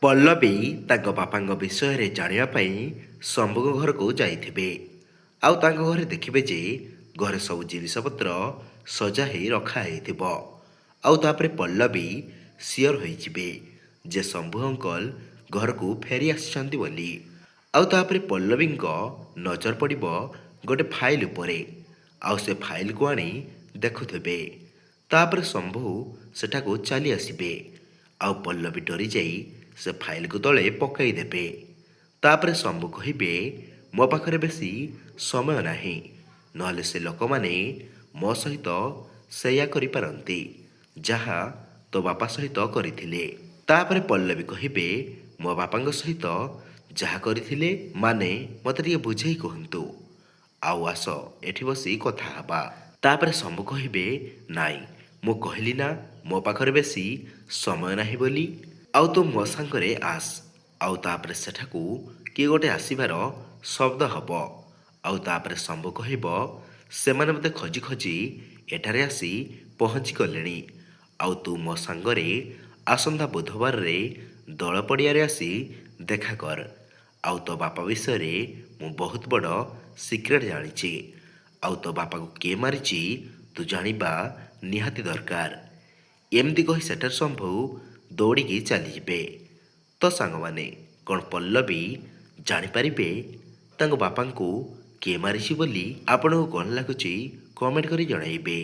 ପଲ୍ଲବୀ ତାଙ୍କ ବାପାଙ୍କ ବିଷୟରେ ଜାଣିବା ପାଇଁ ଶମ୍ଭୁଙ୍କ ଘରକୁ ଯାଇଥିବେ। ଆଉ ତାଙ୍କ ଘରେ ଦେଖିବେ ଯେ ଘରେ ସବୁ ଜିନିଷପତ୍ର ସଜା ହେଇ ରଖା ହେଇଥିବ। ଆଉ ତାପରେ ପଲ୍ଲବୀ ସିଓର ହୋଇଯିବେ ଯେ ଶମ୍ଭୁ ଅଙ୍କଲ ଘରକୁ ଫେରି ଆସିଛନ୍ତି ବୋଲି। ଆଉ ତାପରେ ପଲ୍ଲବୀଙ୍କ ନଜର ପଡ଼ିବ ଗୋଟେ ଫାଇଲ ଉପରେ। ଆଉ ସେ ଫାଇଲକୁ ଆଣି ଦେଖୁଥିବେ। ତାପରେ ଶମ୍ଭୁ ସେଠାକୁ ଚାଲି ଆସିବେ। ଆଉ ପଲ୍ଲବୀ ଡରିଯାଇ ସେ ଫାଇଲକୁ ତଳେ ପକାଇଦେବେ। ତାପରେ ଶମ୍ଭୁ କହିବେ, ମୋ ପାଖରେ ବେଶୀ ସମୟ ନାହିଁ, ନହେଲେ ସେ ଲୋକମାନେ ମୋ ସହିତ ସେଇଆ କରିପାରନ୍ତି ଯାହା ତୋ ବାପା ସହିତ କରିଥିଲେ। ତାପରେ ପଲ୍ଲବୀ କହିବେ, ମୋ ବାପାଙ୍କ ସହିତ ଯାହା କରିଥିଲେ ମାନେ ମୋତେ ଟିକେ ବୁଝେଇ କୁହନ୍ତୁ। ଆଉ ଆସ ଏଠି ବସି କଥା ହେବା। ତାପରେ ଶମ୍ଭୁ କହିବେ, ନାଇଁ ମୁଁ କହିଲି ନା ମୋ ପାଖରେ ବେଶୀ ସମୟ ନାହିଁ ବୋଲି। ଆଉ ତୁ ମୋ ସାଙ୍ଗରେ ଆସ। ଆଉ ତାପରେ ସେଠାକୁ କିଏ ଗୋଟେ ଆସିବାର ଶବ୍ଦ ହେବ। ଆଉ ତାପରେ ଶମ୍ଭୁ କହିବ, ସେମାନେ ମୋତେ ଖୋଜି ଖୋଜି ଏଠାରେ ଆସି ପହଞ୍ଚି ଗଲେଣି। ଆଉ ତୁ ମୋ ସାଙ୍ଗରେ ଆସନ୍ତା ବୁଧବାରରେ ଦୋଳ ପଡ଼ିଆରେ ଆସି ଦେଖା କର। ଆଉ ତୋ ବାପା ବିଷୟରେ ମୁଁ ବହୁତ ବଡ଼ ସିକ୍ରେଟ୍ ଜାଣିଛି। ଆଉ ତୋ ବାପାକୁ କିଏ ମାରିଛି ତୁ ଜାଣିବା ନିହାତି ଦରକାର। ଏମିତି କହି ସେଠାରେ ଶମ୍ଭୁ ଦୌଡ଼ିକି ଚାଲିଯିବେ। ତ ସାଙ୍ଗମାନେ, କ'ଣ ପଲ୍ଲବୀ ଜାଣିପାରିବେ ତାଙ୍କ ବାପାଙ୍କୁ କିଏ ମାରିଛି ବୋଲି? ଆପଣଙ୍କୁ କ'ଣ ଲାଗୁଛି କମେଣ୍ଟ କରି ଜଣାଇବେ।